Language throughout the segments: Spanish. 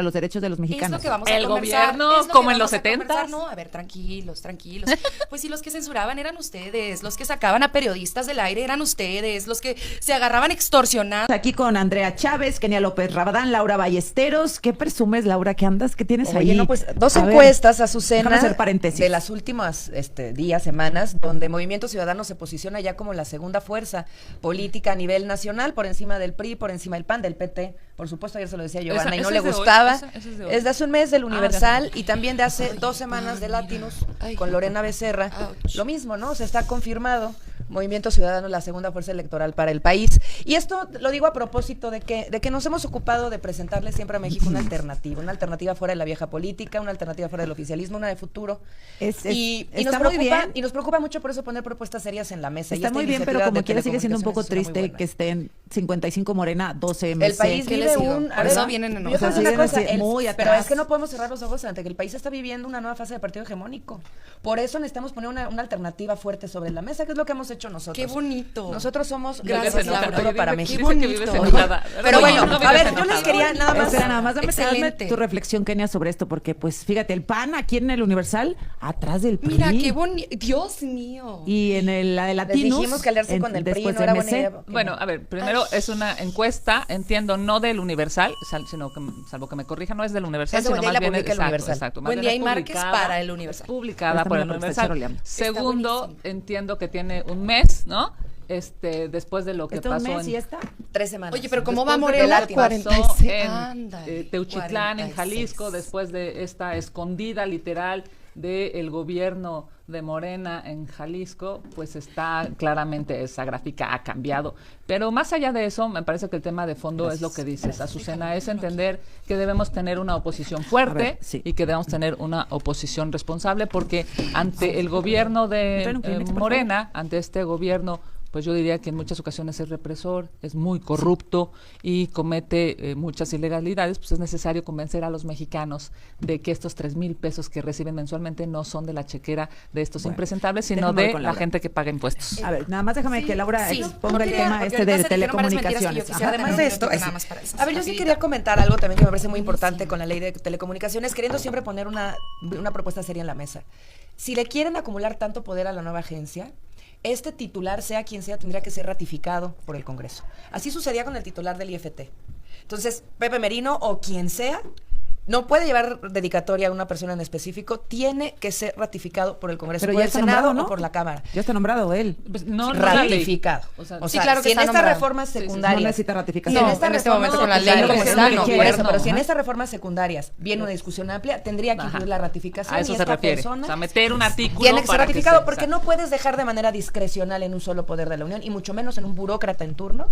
los derechos de los mexicanos. Es lo que vamos a El conversar, gobierno, es lo como que en los vamos a conversar. 70s. No, a ver, tranquilos. Pues si los que censuraban eran ustedes, los que sacaban a periodistas del aire eran ustedes, los que se agarraban extorsionando. Aquí con Andrea Chávez, Kenia López Rabadán, Laura Ballesteros. ¿Qué presumes, Laura? ¿Qué andas? ¿Qué tienes ahí? Oye, no, pues dos A ver, encuestas, Azucena, déjame hacer paréntesis. de las últimas días, semanas, donde Movimiento Ciudadano se posiciona ya como la segunda fuerza política a nivel nacional, por encima del PRI, por encima del PAN, del PT. Por supuesto, ayer se lo decía Giovanna y no esa le es de hoy, gustaba. esa es de hoy. Es de hace un mes del Universal ya. y también de hace 2 semanas de Latinos con Lorena Becerra. Lo mismo, ¿no? Se está confirmado. Movimiento Ciudadano, la segunda fuerza electoral para el país. Y esto lo digo a propósito de que nos hemos ocupado de presentarle siempre a México una alternativa fuera de la vieja política, una alternativa fuera del oficialismo, una de futuro. Y está muy bien. nos preocupa mucho por eso poner propuestas serias en la mesa. Está muy bien, pero como quiera sigue siendo un poco triste que estén 55 Morena, 12 MC. El país ¿Qué vive les digo? un... Por eso vienen en Yo te voy a decir siguen una cosa, así, muy pero atrás. es que no podemos cerrar los ojos ante que el país está viviendo una nueva fase de partido hegemónico. Por eso necesitamos poner una alternativa fuerte sobre la mesa, que es lo que hemos hecho nosotros. Qué bonito. Nosotros somos Gracias, el Laura. futuro para Qué México. bonito. Dice que vives Oye, enojada. Pero Oye, bueno, no a vives ver, yo enojada. les quería nada más... Espera, nada más dame Excelente. tu reflexión, Kenia, sobre esto, porque pues fíjate, el PAN aquí en el Universal, atrás del PRI. Mira, qué bonito. Dios mío. Y en la de Latinos. dijimos que aliarse con el PRI después no de era buena MC. idea. Bueno, a ver, primero es una encuesta, entiendo, no del Universal, sino que, salvo que me corrija, no es del Universal, Es de sino Buen Día más y la bien publica el Universal. exacto, más Buen bien Día es y Márquez publicada- para el Universal. es publicada Préstame por el una, porque Universal. está roleando. Segundo, buenísimo. entiendo que tiene un mes, ¿no? Después de lo que ¿Está un pasó mes y esta? 3 semanas. Oye, pero ¿cómo después va de Morena? lo que 46. pasó en Ándale, Teuchitlán, en 46. Jalisco, después de esta escondida literal del gobierno de Morena en Jalisco, pues está claramente, esa gráfica ha cambiado. Pero más allá de eso, me parece que el tema de fondo es lo que dices, Azucena, es entender que debemos tener una oposición fuerte A ver, sí. y que debemos tener una oposición responsable, porque ante el gobierno de Espera un Kleenex, por Morena, ante este gobierno, pues yo diría que en muchas ocasiones es represor, es muy corrupto y comete muchas ilegalidades, pues es necesario convencer a los mexicanos de que estos 3,000 pesos que reciben mensualmente no son de la chequera de estos Bueno, impresentables, sino déjame ver de con la Laura. gente que paga impuestos. A ver, nada más déjame Sí, que Laura sí, exponga el porque- tema porque este de ahorita se dijeron varias mentiras que yo telecomunicaciones. quisiera Ajá. Además tener de esto, un minuto nada más para eso. a ver, yo sí quería comentar algo también que me parece muy importante con la ley de telecomunicaciones, queriendo siempre poner una propuesta seria en la mesa. Si le quieren acumular tanto poder a la nueva agencia, este titular, sea quien sea, tendría que ser ratificado por el Congreso. Así sucedía con el titular del IFT. Entonces, Pepe Merino o quien sea, no puede llevar dedicatoria a una persona en específico, tiene que ser ratificado por el Congreso, Pero por ya el está Senado nombrado, ¿no? o por la Cámara. Ya está nombrado él. Pues no la ley. Ratificado. O sea, O sí, sea, claro que si en está estas nombrado. reformas Sí, sí, sí. secundarias... No necesita si ratificación. No, en este momento con la ley claro, como que está, sí, no, por pues eso, no. pero si en Ajá. estas reformas secundarias viene una discusión amplia, tendría que Ajá. incluir la ratificación A eso y se esta refiere. persona O sea, meter un artículo tiene que ser para ratificado se- porque no puedes dejar de manera discrecional en un solo poder de la Unión y mucho menos en un burócrata en turno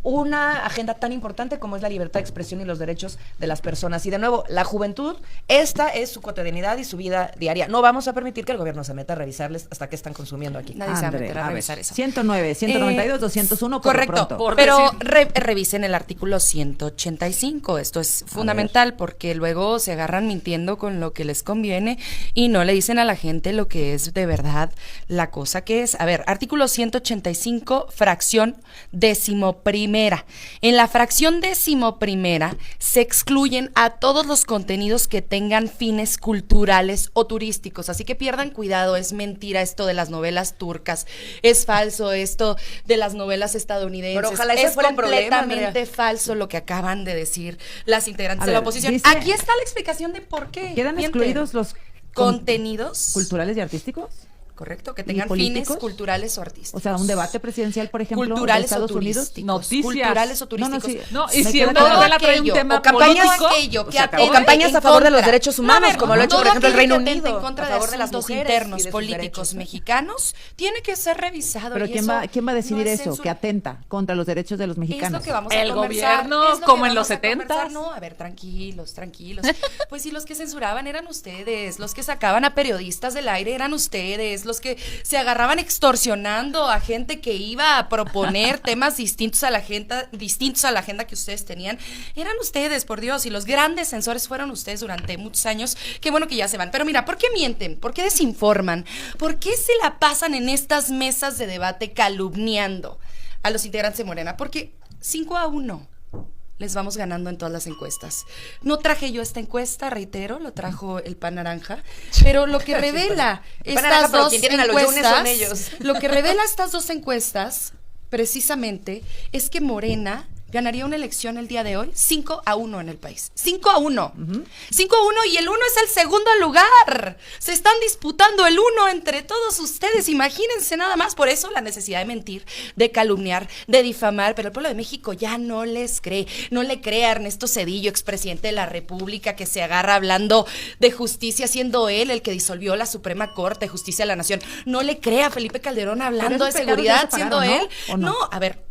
una agenda tan importante como es la libertad de expresión y los derechos de las personas. Y de nuevo, la juventud, esta es su cotidianidad y su vida diaria. No vamos a permitir que el gobierno se meta a revisarles hasta qué están consumiendo aquí. Nadie se va a Andre, meter a ver, revisar eso. 109, 192, 201, por lo Correcto, pronto. Por pero decir. revisen el artículo 185. Esto es fundamental porque luego se agarran mintiendo con lo que les conviene y no le dicen a la gente lo que es de verdad la cosa que es. A ver, artículo 185, fracción 11ª. En la fracción 11ª se excluyen a todos los contenidos que tengan fines culturales o turísticos. Así que pierdan cuidado, es mentira esto de las novelas turcas, es falso esto de las novelas estadounidenses. Pero ojalá ese es fuera el problema, completamente Andrea. falso lo que acaban de decir las integrantes A de la ver, oposición. dice- Aquí está la explicación de por qué. ¿Quedan Mienten. excluidos los Contenidos culturales y artísticos? correcto, que ¿Y tengan fines políticos? culturales o artísticos. O sea, un debate presidencial, por ejemplo, culturales de Estados o Unidos. turísticos. Noticias. Culturales o No, turísticos. sí. No, y Me si queda en claro. novela trae un tema o campañas- político, aquello que se acabó. O campañas en a favor de los contra. derechos humanos, No, a ver, como lo ha hecho, todo por ejemplo, el aquello Reino que atente Unido, en contra a de favor de las asuntos mujeres y internos de sus políticos derechos. mexicanos tiene que ser revisado. Pero y ¿quién eso va a decidir no es eso? censura. Que atenta contra los derechos de los Es mexicanos. lo que vamos a El conversar, gobierno, es lo como que en los vamos a conversar. 70s. No, a ver, tranquilos. Pues si los que censuraban eran ustedes, los que sacaban a periodistas del aire eran ustedes, los que se agarraban extorsionando a gente que iba a proponer temas distintos a la agenda que ustedes tenían, eran ustedes, por Dios, y los grandes censores fueron ustedes durante muchos años. Qué bueno que ya se van. Pero mira, ¿por qué mienten? ¿Por qué desinforman? ¿Por qué se la pasan en estas mesas de debate calumniando a los integrantes de Morena? Porque 5-1. les vamos ganando en todas las encuestas. No traje yo esta encuesta, reitero, lo trajo el PAN Naranja, pero lo que revela estas dos encuestas, lo que revela estas dos encuestas, precisamente, es que Morena ganaría una elección el día de hoy 5-1 en el país. 5-1. 5-1 y el 1 es el segundo lugar. Se están disputando el 1 entre todos ustedes. Imagínense nada más. Por eso la necesidad de mentir, de calumniar, de difamar. Pero el pueblo de México ya no les cree. No le cree a Ernesto Zedillo, expresidente de la República, que se agarra hablando de justicia, siendo él el que disolvió la Suprema Corte de Justicia de la Nación. No le cree a Felipe Calderón hablando de seguridad, siendo él. No, a ver.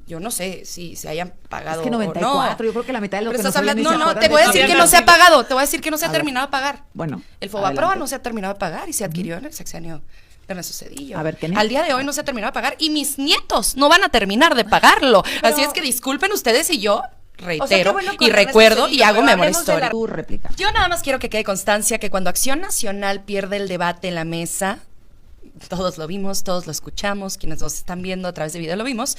Yo no sé si se hayan pagado. Es que 94, o no. yo creo que la mitad de lo que estás nos oyen hablando. ni se No, te acuerdan voy a de decir eso. que no se ha pagado. Te voy a decir que no se ha terminado de pagar. Bueno, el Fobaproa adelante. no se ha terminado de pagar y se adquirió en el sexenio de Ernesto Zedillo. A ver, Kenia. Al día de hoy no se ha terminado de pagar y mis nietos no van a terminar de pagarlo. Así es que disculpen ustedes y yo reitero bueno, con y Ernesto recuerdo Zedillo, y hago pero memoria hablemos de la- histórica. Tu réplica. Yo nada más quiero que quede constancia que cuando Acción Nacional pierde el debate en la mesa, todos lo vimos, todos lo escuchamos, quienes nos están viendo a través de video lo vimos,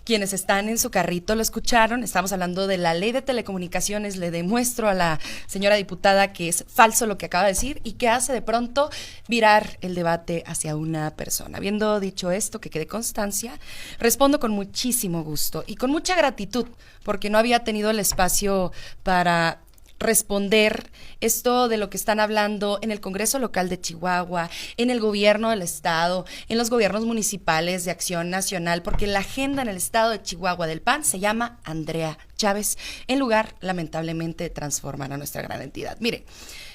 quienes están en su carrito lo escucharon, estamos hablando de la ley de telecomunicaciones, le demuestro a la señora diputada que es falso lo que acaba de decir y que hace de pronto virar el debate hacia una persona. Habiendo dicho esto, que quede constancia, respondo con muchísimo gusto y con mucha gratitud, porque no había tenido el espacio para responder esto de lo que están hablando en el Congreso Local de Chihuahua, en el gobierno del estado, en los gobiernos municipales de Acción Nacional, porque la agenda en el estado de Chihuahua del PAN se llama Andrea Chávez, en lugar, lamentablemente, de transformar a nuestra gran entidad. Mire,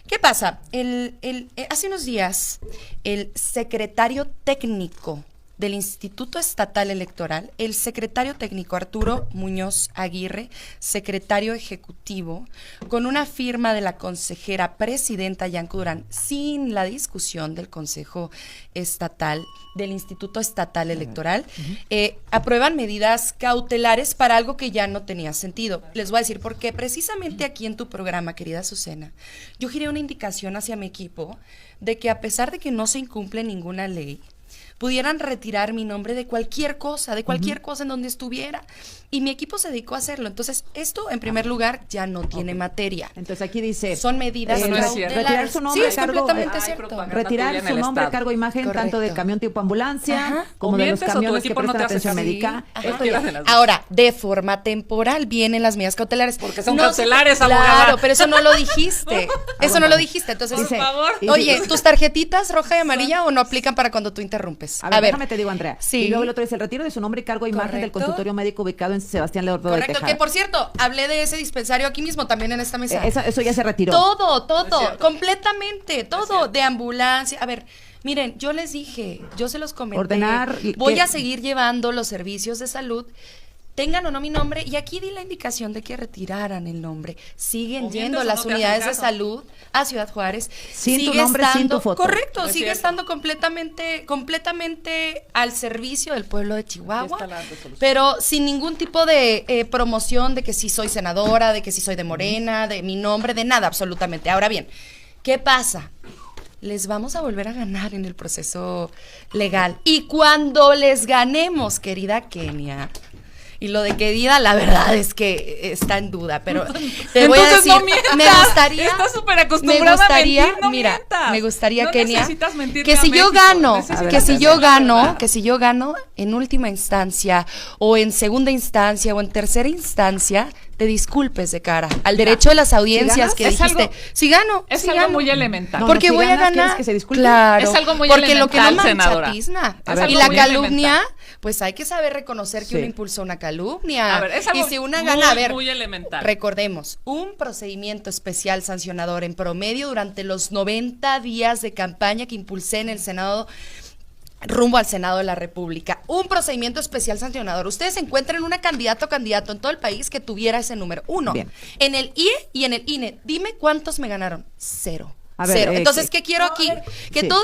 ¿qué pasa? Hace unos días, el secretario técnico del Instituto Estatal Electoral, el secretario técnico Arturo Muñoz Aguirre, secretario ejecutivo, con una firma de la consejera presidenta Yanko Durán, sin la discusión del Consejo Estatal, del Instituto Estatal Electoral, aprueban medidas cautelares para algo que ya no tenía sentido. Les voy a decir por qué. Precisamente aquí en tu programa, querida Azucena, yo giré una indicación hacia mi equipo de que a pesar de que no se incumple ninguna ley, pudieran retirar mi nombre de cualquier cosa en donde estuviera. Y mi equipo se dedicó a hacerlo. Entonces, esto, en primer lugar, ya no tiene materia. Entonces aquí dice... Son medidas no es cierto. Retirar su nombre, Sí, es cargo, completamente Ay, cierto. propaganda. retirar tuya en su el nombre, estado. cargo, imagen, Correcto. tanto de camión tipo ambulancia, Ajá. como O de los mientes o tu camiones que equipo no prestan te hace atención caso. médica. Ajá. Esto Cualquiera ya- de las dos. Ahora, de forma temporal vienen las medidas cautelares. Porque son No cautelares, Claro, abogada. pero eso no lo dijiste. Eso no lo dijiste. Entonces, Dice- favor. y- oye, ¿tus tarjetitas roja y amarilla o no aplican para cuando tú interrumpes? A ver, déjame te digo, Andrea. Sí. Y luego el otro dice el retiro de su nombre y cargo e imagen del Correcto. consultorio médico ubicado en Sebastián Lerdo de Correcto, Tejada. que por cierto, hablé de ese dispensario aquí mismo, también en esta mesa. Eso ya se retiró. Todo, completamente, todo, de ambulancia. A ver, miren, yo les dije, yo se los comenté. Ordenar Voy que- a seguir llevando los servicios de salud, tengan o no mi nombre, y aquí di la indicación de que retiraran el nombre. Siguen O yendo mientes o las no te unidades hacen de caso. salud a Ciudad Juárez. Sin tu Sigue nombre, sin tu foto. Correcto, Es sigue cierto. estando completamente al servicio del pueblo de Chihuahua, Aquí está la resolución. pero sin ningún tipo de promoción de que si soy senadora, de que si soy de Morena, de mi nombre, de nada absolutamente. Ahora bien, ¿qué pasa? Les vamos a volver a ganar en el proceso legal. Y cuando les ganemos, querida Kenia, y lo de querida, la verdad es que está en duda, pero te voy a Entonces decir, no mientas. me gustaría, Estás súper acostumbrada a mentir, no mira, mientas. me gustaría, No Kenia, necesitas mentirle que a si yo México, gano, necesitas ver, que si decir yo la gano, verdad. que si yo gano en última instancia, o en segunda instancia, o en tercera instancia, te disculpes de cara al derecho de las audiencias ganas, que es dijiste. algo- Si gano, Es si algo gano. muy elemental. No, Porque si voy a ganas, ¿quieres ganar. que se disculpe? Claro. Es algo muy porque lo que no elemental, mancha senadora. tizna. Es Y algo la muy calumnia, elemental. pues hay que saber reconocer que Sí. uno impulsó una calumnia. A ver, es algo y si una muy, gana, a ver, muy elemental. recordemos, un procedimiento especial sancionador en promedio durante los 90 días de campaña que impulsé en el Senado, rumbo al Senado de la República. Un procedimiento especial sancionador. Ustedes encuentren una candidata o candidato en todo el país que tuviera ese número. Uno. Bien. En el IE y en el INE. Dime cuántos me ganaron. Cero. A ver, Cero. Entonces, ¿qué quiero no, aquí? a ver. Que Sí. todo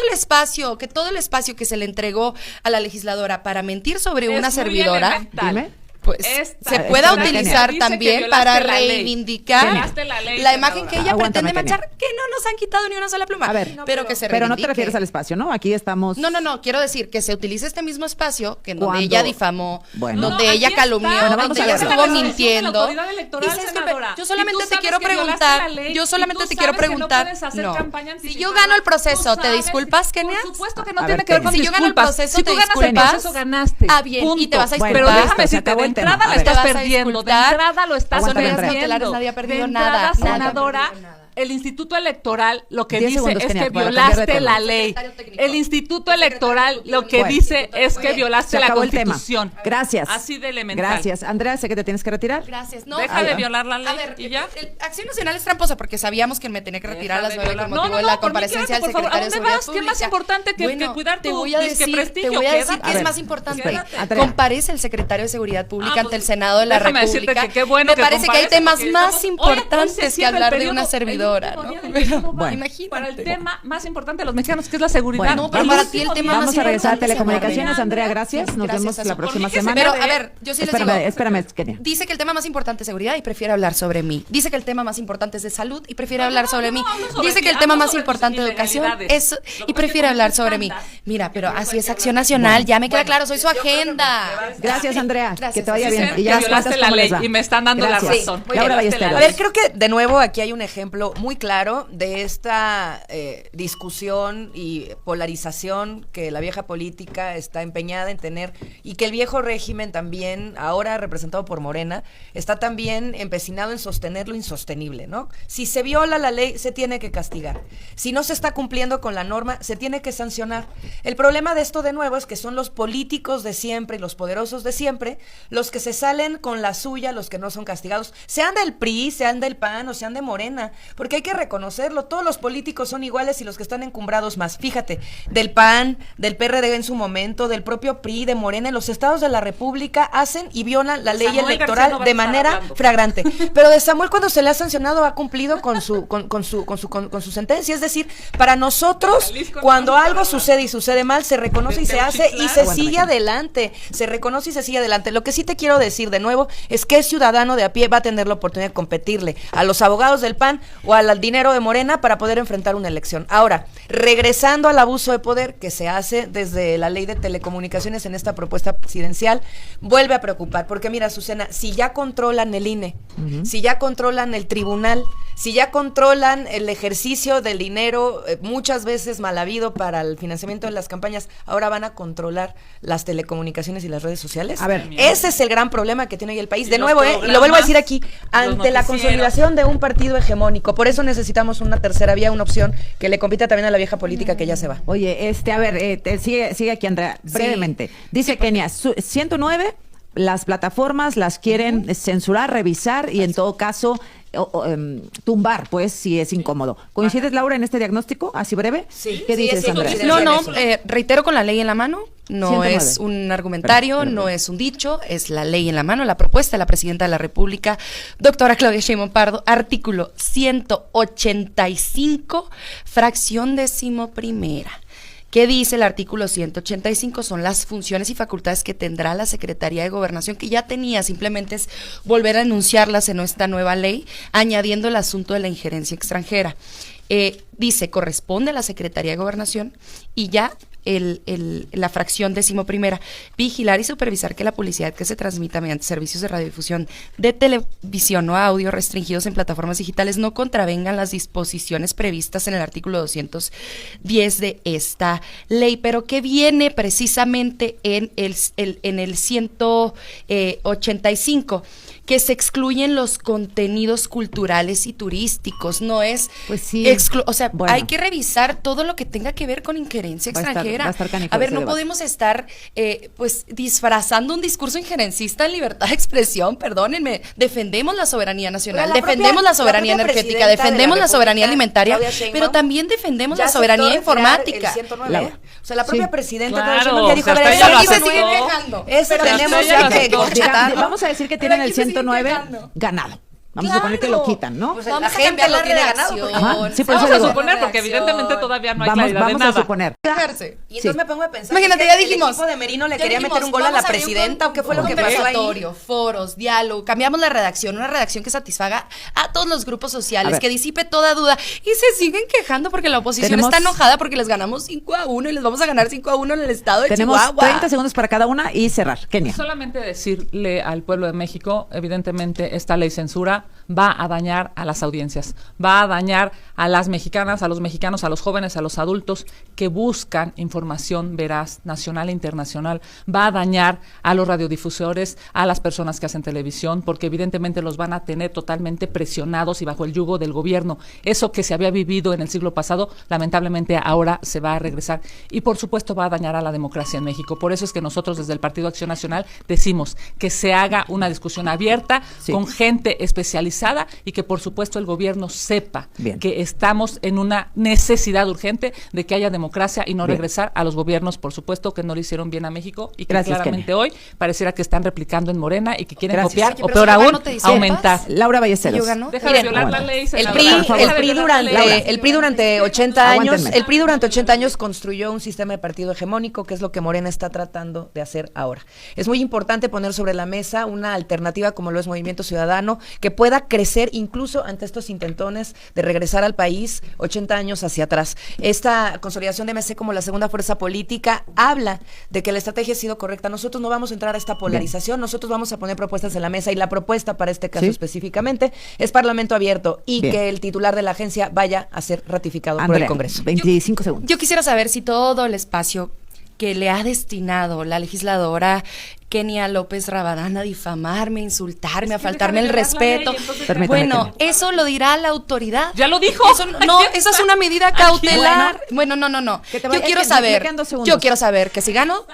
el espacio que se le entregó a la legisladora para mentir sobre Es una muy servidora, elemental. Dime. pues Esta se pueda Genia. utilizar Dice que también violaste para la ley. reivindicar Violaste la ley, la imagen que ella Aguántame, pretende Kenia. manchar, que no nos han quitado ni una sola pluma. A ver, pero que se Pero no te reivindique. refieres al espacio, ¿no? Aquí estamos... No, quiero decir que se utilice este mismo espacio que en donde Cuando- ella difamó, Bueno. donde No, ella aquí calumnió, está. Bueno, vamos donde a ella verlo. estuvo La resolución de la mintiendo. autoridad electoral, Dices que senadora. yo Y solamente tú te sabes quiero que violaste preguntar, la ley, yo y solamente tú te quiero sabes que no preguntar, puedes hacer campaña si anticipada. yo gano el proceso, Tú ¿te sabes disculpas, que- Kenia? Por supuesto que no A tiene ver, que ver con si yo gano el disculpas. proceso, Si ¿te tú ganas el disculpas? proceso, ganaste. Ah, bien, y Punto. te vas a Bueno, Pero disculpar. déjame se decirte, acabó de el tema. entrada A lo ver. estás Te vas a perdiendo, de disculpar. entrada lo estás Aguántame, Las Andrea. cautelares perdiendo. nadie ha perdido De entrada, nada, senadora, nadie ha perdido nada. el Instituto Electoral lo que 10 dice segundos, es Kenia, que para cambiar de violaste tema. la ley. Secretario técnico. El Instituto El secretario Electoral ejecutivo. lo que Bueno. dice es que Se violaste la acabó el tema. Constitución. Gracias. Así de elemental. Gracias. Andrea, sé que te tienes que retirar. Gracias. No, Deja a de ver, violar la ley a ver, y ya. Acción Nacional es tramposa porque sabíamos que me tenía que retirar a las 9 con No, motivo no, de no, la por mí comparecencia del quédate, por favor. secretario de ¿A dónde Seguridad vas? ¿Qué Pública. más importante que cuidar te tu voy a disque decir, prestigio? te voy a decir Quédate. que A es ver, más importante. quédate. Andrea. Comparece el secretario de Seguridad Pública ante el pues, Senado de la déjame decirte República. que qué bueno me que parece que hay comparece, temas porque más estamos- importantes Hoy se que cierra el hablar de periodo, una el servidora, último ¿no? día del Pero, periodo, bueno. imagínate. Para el tema más importante de los mexicanos, que es la seguridad. Bueno, No, pero El para último ti el tema día más Vamos a regresar a importante, telecomunicaciones. Andrea. Andrea, gracias. Nos Gracias vemos a la su- próxima ¿Por qué se semana. Pero, a ver, yo sí les digo. Espérame, Kenia. Dice que el tema más importante es seguridad y prefiere hablar sobre mí. Dice que el tema más importante es de salud y prefiere No, hablar no, sobre yo mí. no hablo sobre Dice ti, que el tema hablo más sobre importante tus de educación ilegalidades. es Lo que y prefiere pasa hablar es que sobre tú mí. cantas. Mira, pero Por eso así hay es que Acción hablar. Nacional. Ya me queda Bueno, claro, soy su te vas a agenda. Gracias, Andrea. Gracias. Que te vaya Sí, bien. sí, Y ya que violaste cuentas la cómo ley les va. y me están dando la Gracias. razón. Muy Laura bien, Ballesteros. A ver, creo que de nuevo aquí hay un ejemplo muy claro de esta discusión y polarización que la vieja política está empeñada en tener y que el viejo régimen también, ahora representado por Morena, está también empecinado en sostener lo insostenible, ¿no? Si se viola la ley, se tiene que castigar. Si no se está cumpliendo con la norma, se tiene que sancionar. El problema de esto de nuevo es que son los políticos de siempre y los poderosos de siempre los que se salen con la suya, los que no son castigados, sean del PRI, sean del PAN o sean de Morena, porque hay que reconocerlo, todos los políticos son iguales y los que están encumbrados más. Fíjate, del PAN, del PRD en su momento, del propio PRI, de Morena, en los estados de la República hacen y violan la ley Samuel electoral García no va a de estar manera hablando. flagrante. Pero de Samuel, cuando se le ha sancionado, ha cumplido con su sentencia. Es decir, para nosotros, Jalisco no cuando va a estar algo hablando. sucede y sucede mal, se reconoce y De se hace y Teuchitlán. se Aguántame, sigue Kenia. adelante. Se reconoce y se sigue adelante. Lo que sí te quiero decir de nuevo es que el ciudadano de a pie va a tener la oportunidad de competirle a los abogados del PAN o al dinero de Morena para poder enfrentar una elección. Ahora, regresando al abuso de poder que se hace desde la ley de telecomunicaciones en esta propuesta presidencial, vuelve a preocupar, porque mira, Azucena, si ya controlan el INE, si ya controlan el tribunal, si ya controlan el ejercicio del dinero muchas veces mal habido para el financiamiento de las campañas, ahora van a controlar las telecomunicaciones y las redes sociales. A ver. Ese es el gran problema que tiene hoy el país. Y De los nuevo, y lo vuelvo a programas, decir aquí, los ante la noticieros. consolidación de un partido hegemónico. Por eso necesitamos una tercera vía, una opción que le compita también a la vieja política que ya se va. Oye, a ver, sigue aquí, Andrea, brevemente. Dice Kenia, 109, las plataformas las quieren censurar, revisar y en todo caso tumbar, pues, si es incómodo. ¿Coincides, Laura, en este diagnóstico? Así breve. Sí. ¿Qué Sí, dices, sí, Andrea? coincido. No, Eso. reitero con la ley en la mano, no 109. es un argumentario, Perdón. no es un dicho, es la ley en la mano, la propuesta de la presidenta de la República, doctora Claudia Sheinbaum Pardo, artículo 185, fracción 11ª. ¿Qué dice el artículo 185? Son las funciones y facultades que tendrá la Secretaría de Gobernación, que ya tenía, simplemente es volver a enunciarlas en esta nueva ley, añadiendo el asunto de la injerencia extranjera. Dice, corresponde a la Secretaría de Gobernación y ya la fracción 11ª, vigilar y supervisar que la publicidad que se transmita mediante servicios de radiodifusión de televisión o audio restringidos en plataformas digitales no contravengan las disposiciones previstas en el artículo 210 de esta ley, pero que viene precisamente en el 185, que se excluyen los contenidos culturales y turísticos, no es, Pues sí. o sea, Bueno. hay que revisar todo lo que tenga que ver con injerencia Va a estar- extranjera. va a estar canijo A ver, ese no debate. podemos estar pues disfrazando un discurso injerencista en libertad de expresión, perdónenme. Defendemos la soberanía nacional, Pero la defendemos propia- la soberanía la propia energética, presidenta de la defendemos la soberanía República, alimentaria, Claudia Sheinbaum, pero también defendemos ya la soberanía aceptó retirar informática. el 109, Laura. O sea, la propia Sí. presidenta Claro, Claudia Sheinbaum ya dijo, o sea, a ver, hasta ella lo aquí se aceptó. sigue quejando. Eso Pero tenemos hasta ella ya lo que aceptó. constatarlo. Vamos a decir que Pero tienen aquí el se siguen 109 quejando. ganado. Vamos a suponer que lo quitan, ¿no? Pues Vamos la a gente cambiar lo la tiene ganado. redacción. Ajá, sí, por Vamos eso a digo- suponer, porque evidentemente todavía no hay claridad vamos de a nada. suponer. Quejarse. Y entonces Sí. me pongo a pensar. Imagínate, ¿que ya el dijimos. equipo de Merino le Ya quería dijimos, meter un gol a la vamos abrir presidenta o qué fue lo un que pasó ahí? conversatorio, foros, diálogo. Cambiamos la redacción, una redacción que satisfaga a todos los grupos A sociales, ver. que disipe toda duda. Y se siguen quejando porque la oposición Tenemos- está enojada porque les ganamos 5-1 y les vamos a ganar 5-1 en el estado de Tenemos Chihuahua. 30 segundos para cada una y cerrar. Kenia. Solamente decirle al pueblo de México, evidentemente esta ley censura va a dañar a las audiencias, va a dañar a las mexicanas, a los mexicanos, a los jóvenes, a los adultos que buscan información veraz, nacional e internacional, va a dañar a los radiodifusores, a las personas que hacen televisión, porque evidentemente los van a tener totalmente presionados y bajo el yugo del gobierno. Eso que se había vivido en el siglo pasado, lamentablemente ahora se va a regresar. Y por supuesto va a dañar a la democracia en México. Por eso es que nosotros desde el Partido Acción Nacional decimos que se haga una discusión abierta Sí. con gente especializada y que por supuesto el gobierno sepa Bien. que estamos en una necesidad urgente de que haya democracia y no Bien. regresar a los gobiernos, por supuesto, que no le hicieron bien a México y que Gracias, claramente Kenia. hoy pareciera que están replicando en Morena y que quieren Gracias. copiar Oye, o pero peor si aún, no te disipas. aumentar. Laura Ballesteros. ¿Yo gano? Deja de Miren, violar la aguanta. ley. El senadora. PRI, Deja de el PRI violar la ley. durante, el PRI durante 80 años, Aguántenme. el PRI durante 80 años construyó un sistema de partido hegemónico, que es lo que Morena está tratando de hacer ahora. Es muy importante poner sobre la mesa una alternativa como lo es Movimiento Ciudadano, que pueda crecer incluso ante estos intentones de regresar al país 80 años hacia atrás. Esta consolidación de MC como la segunda fuerza política habla de que la estrategia ha sido correcta. Nosotros no vamos a entrar a esta polarización, nosotros vamos a poner propuestas en la mesa y la propuesta para este caso Sí. específicamente es Parlamento abierto y Bien. que el titular de la agencia vaya a ser ratificado por Andrea, el Congreso. 25 segundos. Yo quisiera saber si todo el espacio que le ha destinado la legisladora Kenia López Rabadán a difamarme, a insultarme, a que faltarme el deja de violar la respeto. ley, entonces- Permítame, Bueno, Kenia. eso lo dirá la autoridad. Ya lo dijo. Eso no, esa es una medida cautelar. Bueno, no. Que te Yo vaya- quiero es que me saber. quedan 2 segundos. Yo quiero saber que si gano.